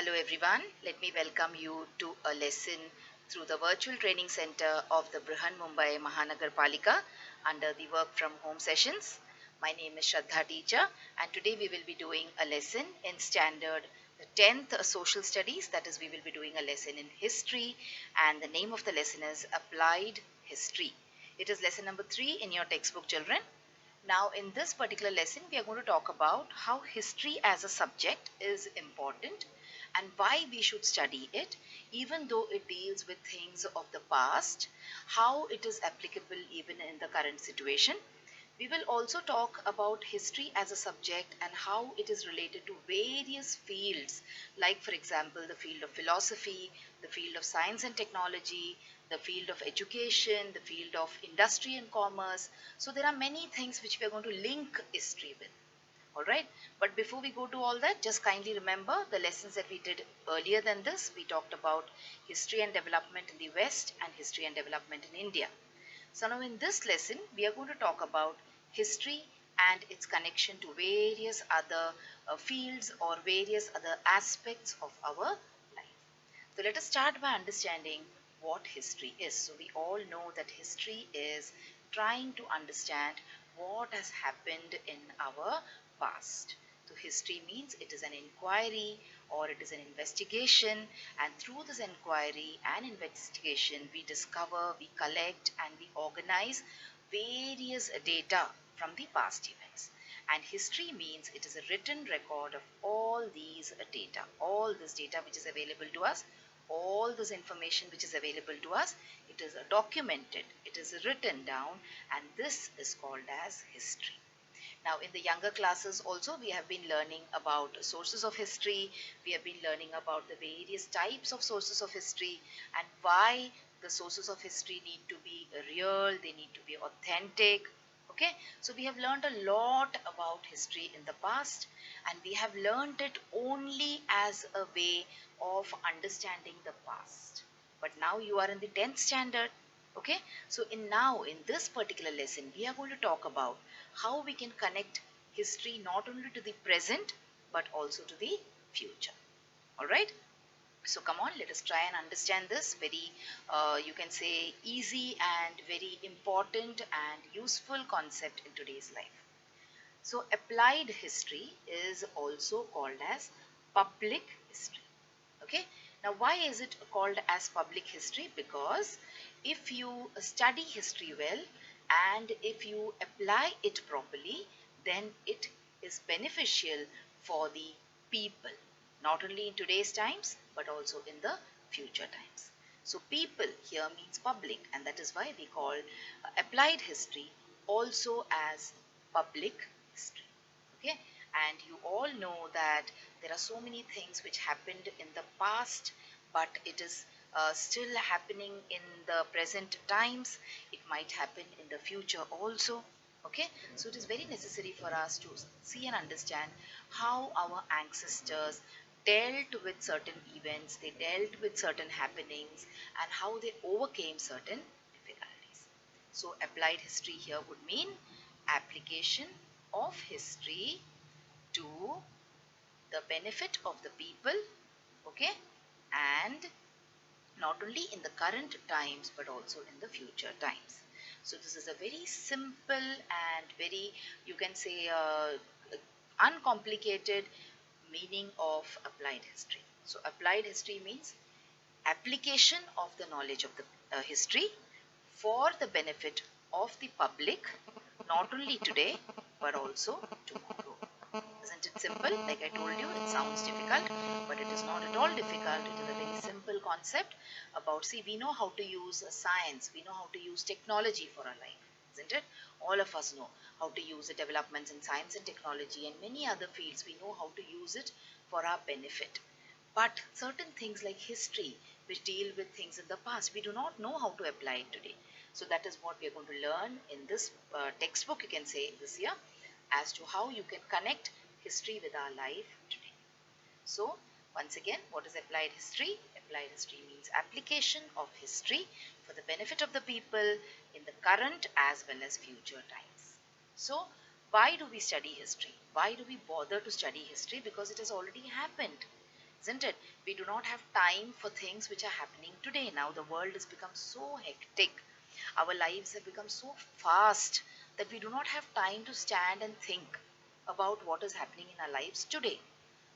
Hello everyone, let me welcome you to a lesson through the virtual training center of the Brihan Mumbai Mahanagar Palika under the work from home sessions. My name is Shraddha Teacher and today we will be doing a lesson in standard the 10th social studies, that is we will be doing a lesson in history, and the name of the lesson is applied history. It is lesson number 3 in your textbook, children. Now, in this particular lesson, we are going to talk about how history as a subject is important and why we should study it, even though it deals with things of the past, how it is applicable even in the current situation. We will also talk about history as a subject and how it is related to various fields, like, for example, the field of philosophy, the field of science and technology, the field of education, the field of industry and commerce. So, there are many things which we are going to link history with. Alright, but before we go to all that, just kindly remember the lessons that we did earlier than this. We talked about history and development in the West and history and development in India. So now in this lesson, we are going to talk about history and its connection to various other fields or various other aspects of our life. So let us start by understanding what history is. So we all know that history is trying to understand what has happened in our past. So history means it is an inquiry or it is an investigation, and through this inquiry and investigation we discover, we collect and we organize various data from the past events. And history means it is a written record of all these data, all this data which is available to us, all this information which is available to us. It is documented, it is written down, and this is called as history. Now, in the younger classes also, we have been learning about sources of history. We have been learning about the various types of sources of history and why the sources of history need to be real, they need to be authentic. Okay, so we have learned a lot about history in the past, and we have learned it only as a way of understanding the past. But now you are in the 10th standard. Okay, so in this particular lesson, we are going to talk about how we can connect history not only to the present but also to the future. All right. So come on, let us try and understand this very, you can say, easy and very important and useful concept in today's life. So applied history is also called as public history. Okay. Now, why is it called as public history? Because if you study history well and if you apply it properly, then it is beneficial for the people, not only in today's times but also in the future times. So, people here means public, and that is why we call applied history also as public history. Okay, and you all know that there are so many things which happened in the past, but it is still happening in the present times. It might happen in the future also. Okay, so it is very necessary for us to see and understand how our ancestors dealt with certain events, they dealt with certain happenings, and how they overcame certain difficulties. So applied history here would mean application of history to the benefit of the people, okay, and not only in the current times but also in the future times. So this is a very simple and very, you can say, uncomplicated meaning of applied history. So applied history means application of the knowledge of the history for the benefit of the public, not only today but also tomorrow. Isn't it simple? Like I told you, it sounds difficult, but it is not at all difficult. It is a very simple concept about, see, we know how to use science, we know how to use technology for our life, isn't it? All of us know how to use the developments in science and technology and many other fields. We know how to use it for our benefit. But certain things like history, which deal with things in the past, we do not know how to apply it today. So that is what we are going to learn in this textbook, you can say, this year, as to how you can connect history with our life today. So, once again, what is applied history? Applied history means application of history for the benefit of the people in the current as well as future times. So, why do we study history? Why do we bother to study history? Because it has already happened. isn't it? We do not have time for things which are happening today. Now the world has become so hectic. Our lives have become so fast that we do not have time to stand and think about what is happening in our lives today.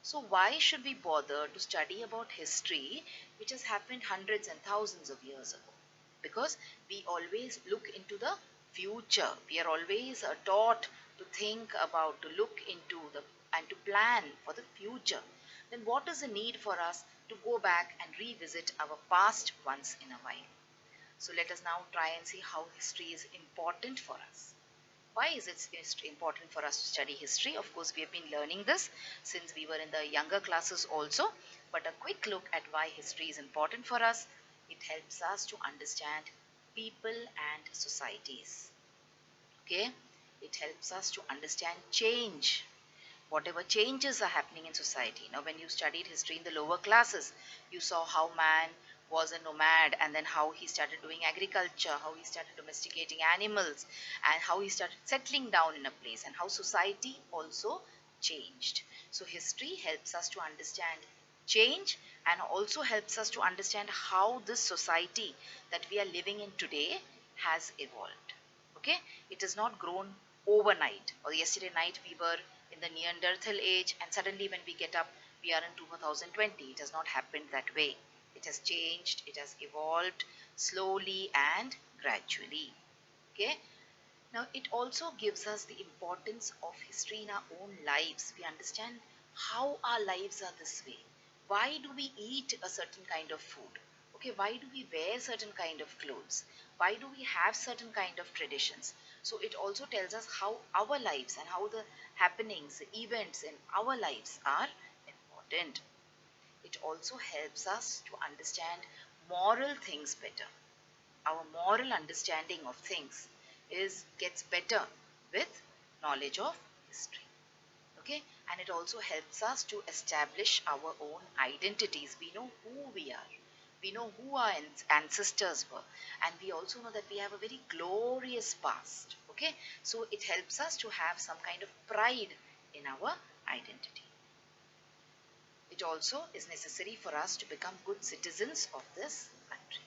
So, why should we bother to study about history which has happened hundreds and thousands of years ago? Because we always look into the future. We are always taught to think about, to look into the and to plan for the future. Then, what is the need for us to go back and revisit our past once in a while? So, let us now try and see how history is important for us. Why is it important for us to study history? Of course, we have been learning this since we were in the younger classes also, but a quick look at why history is important for us. It helps us to understand people and societies. Okay? It helps us to understand change, whatever changes are happening in society. Now, when you studied history in the lower classes, you saw how man was a nomad, and then how he started doing agriculture, how he started domesticating animals, and how he started settling down in a place, and how society also changed. So, history helps us to understand change and also helps us to understand how this society that we are living in today has evolved. Okay, it has not grown overnight, or yesterday night we were in the Neanderthal age, and suddenly when we get up, we are in 2020. It has not happened that way. It has changed, it has evolved slowly and gradually. Okay, now it also gives us the importance of history in our own lives. We understand how our lives are this way. Why do we eat a certain kind of food? Okay, why do we wear certain kind of clothes? Why do we have certain kind of traditions? So it also tells us how our lives and how the happenings, the events in our lives are important. It also helps us to understand moral things better. Our moral understanding of things is gets better with knowledge of history. Okay, and it also helps us to establish our own identities. We know who we are, we know who our ancestors were, and we also know that we have a very glorious past. Okay, so it helps us to have some kind of pride in our identity. It also is necessary for us to become good citizens of this country.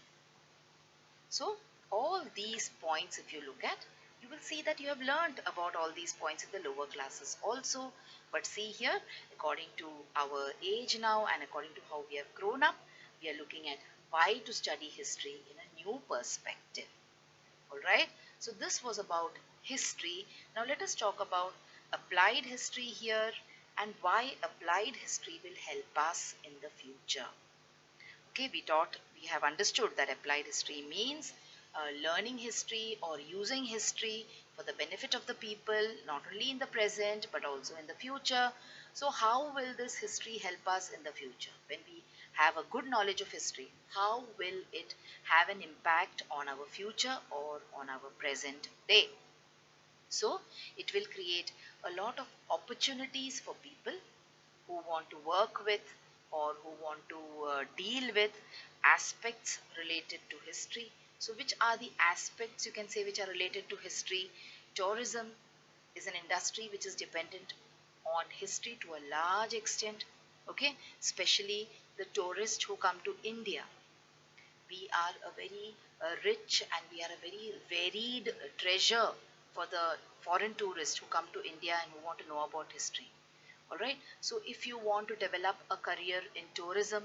So, all these points, if you look at, you will see that you have learned about all these points in the lower classes also. But see here, according to our age now and according to how we have grown up, we are looking at why to study history in a new perspective. Alright, so this was about history. Now let us talk about applied history here and why applied history will help us in the future. Okay, we have understood that applied history means learning history or using history for the benefit of the people, not only in the present but also in the future. So, how will this history help us in the future? When we have a good knowledge of history, how will it have an impact on our future or on our present day? So, it will create a lot of opportunities for people who want to work with or who want to deal with aspects related to history. So, which are the aspects you can say which are related to history? Tourism is an industry which is dependent on history to a large extent. Okay, especially the tourists who come to India. We are a very rich and we are a very varied treasure for the foreign tourists who come to India and who want to know about history. All right, so if you want to develop a career in tourism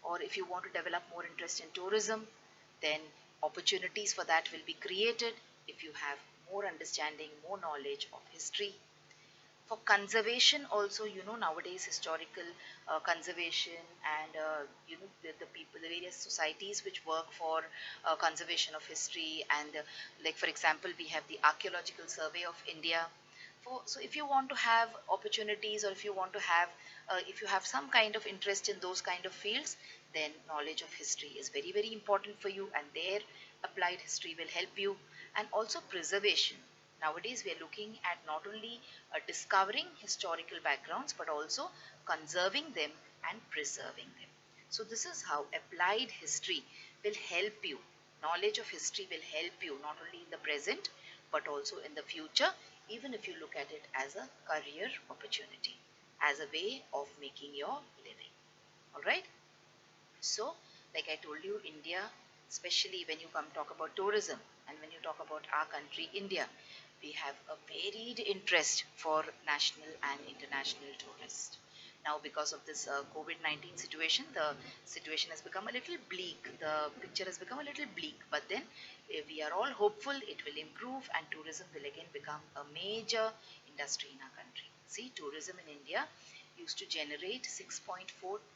or if you want to develop more interest in tourism, then opportunities for that will be created if you have more understanding, more knowledge of history. For conservation also, nowadays historical conservation and the people, the various societies which work for conservation of history, and like for example we have the Archaeological Survey of India. So if you want to have opportunities, or if you want to have if you have some kind of interest in those kind of fields, then knowledge of history is very very important for you, and there applied history will help you. And also preservation. Nowadays, we are looking at not only discovering historical backgrounds but also conserving them and preserving them. So, this is how applied history will help you. Knowledge of history will help you not only in the present but also in the future, even if you look at it as a career opportunity, as a way of making your living. All right. Alright. So, like I told you, India, especially when you come talk about tourism and when you talk about our country, India, we have a varied interest for national and international tourists. Now, because of this COVID-19 situation, the situation has become a little bleak. The picture has become a little bleak. But then we are all hopeful it will improve and tourism will again become a major industry in our country. See, tourism in India used to generate 6.4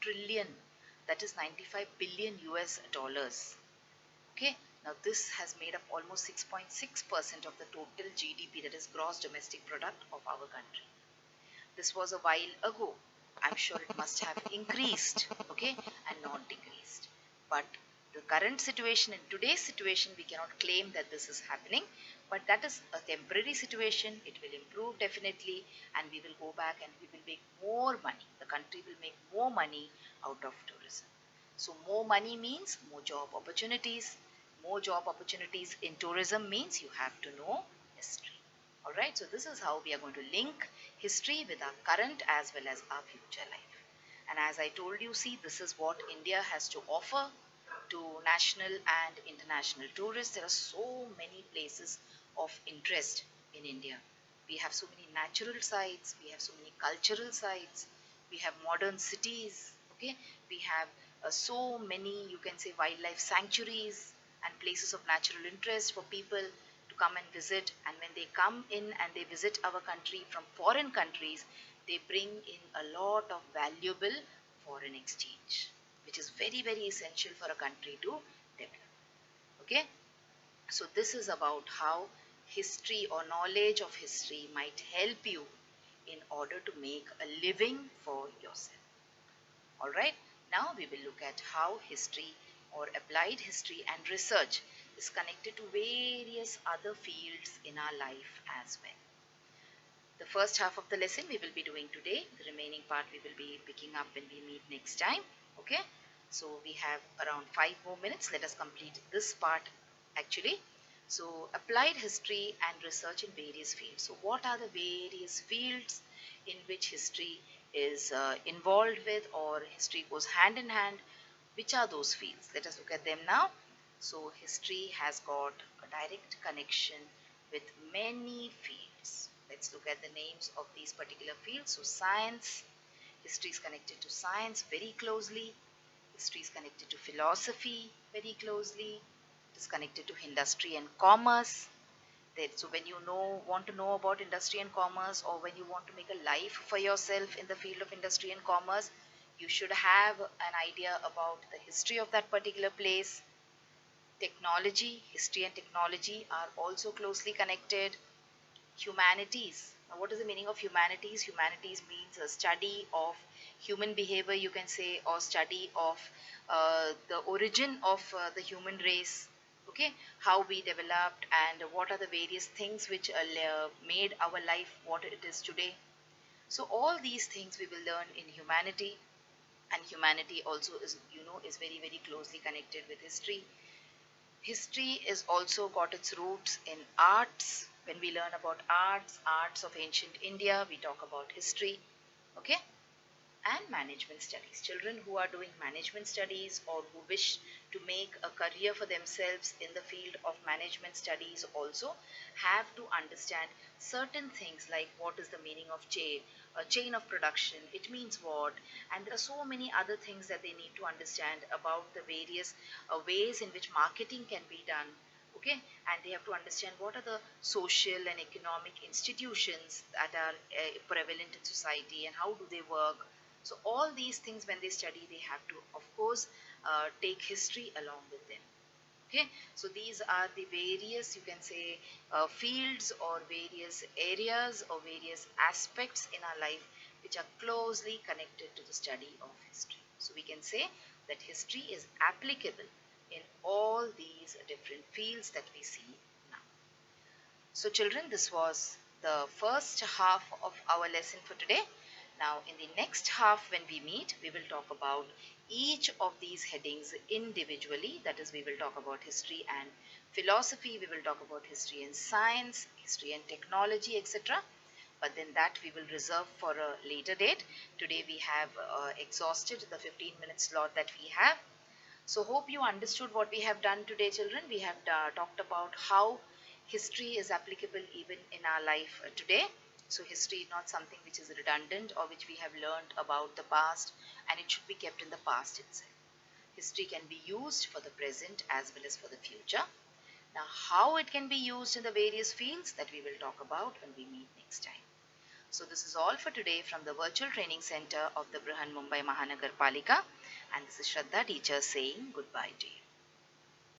trillion, that is 95 billion US dollars. Okay, now this has made up almost 6.6% of the total GDP, that is gross domestic product of our country. This was a while ago. I'm sure it must have increased, okay, and not decreased. But the current situation, in today's situation, we cannot claim that this is happening, but that is a temporary situation. It will improve definitely, and we will go back and we will make more money. The country will make more money out of tourism. So, more money means more job opportunities. More job opportunities in tourism means you have to know history. Alright, so this is how we are going to link history with our current as well as our future life. And as I told you, see, this is what India has to offer to national and international tourists. There are so many places of interest in India. We have so many natural sites, we have so many cultural sites, we have modern cities, okay? We have so many, you can say, wildlife sanctuaries and places of natural interest for people to come and visit. And when they come in and they visit our country from foreign countries, they bring in a lot of valuable foreign exchange, which is very, very essential for a country to develop. Okay, so this is about how history or knowledge of history might help you in order to make a living for yourself. All right, now we will look at how history or applied history and research is connected to various other fields in our life as well. The first half of the lesson we will be doing today. The remaining part we will be picking up when we meet next time. Okay. So we have around 5 more minutes. Let us complete this part actually. So applied history and research in various fields. So what are the various fields in which history is involved with, or history goes hand in hand? Which are those fields? Let us look at them now. So history has got a direct connection with many fields. Let's look at the names of these particular fields. So science, history is connected to science very closely. History is connected to philosophy very closely. It is connected to industry and commerce. So when you want to know about industry and commerce, or when you want to make a life for yourself in the field of industry and commerce, you should have an idea about the history of that particular place. Technology, history and technology are also closely connected. Humanities. Now, what is the meaning of humanities? Humanities means a study of human behavior, you can say, or study of the origin of the human race. Okay, how we developed and what are the various things which made our life what it is today. So all these things we will learn in humanity, and humanity also is, is very, very closely connected with history. History is also got its roots in arts. When we learn about arts of ancient India, we talk about history. Okay, and management studies. Children who are doing management studies or who wish to make a career for themselves in the field of management studies also have to understand certain things, like what is the meaning of a chain of production, it means what, and there are so many other things that they need to understand about the various ways in which marketing can be done. Okay, and they have to understand what are the social and economic institutions that are prevalent in society and how do they work. So all these things when they study, they have to of course take history along with them. Okay, so these are the various, you can say, fields or various areas or various aspects in our life which are closely connected to the study of history. So we can say that history is applicable in all these different fields that we see now. So children, this was the first half of our lesson for today. Now in the next half when we meet, we will talk about each of these headings individually. That is, we will talk about history and philosophy, we will talk about history and science, history and technology, etc. but then that we will reserve for a later date. Today we have exhausted the 15 minute slot that we have. So, hope you understood what we have done today, children. We have talked about how history is applicable even in our life today. So, history is not something which is redundant or which we have learned about the past, and it should be kept in the past itself. History can be used for the present as well as for the future. Now, how it can be used in the various fields that we will talk about when we meet next time. So this is all for today from the Virtual Training Center of the Brihan Mumbai Mahanagar Palika, and this is Shraddha teacher saying goodbye to you.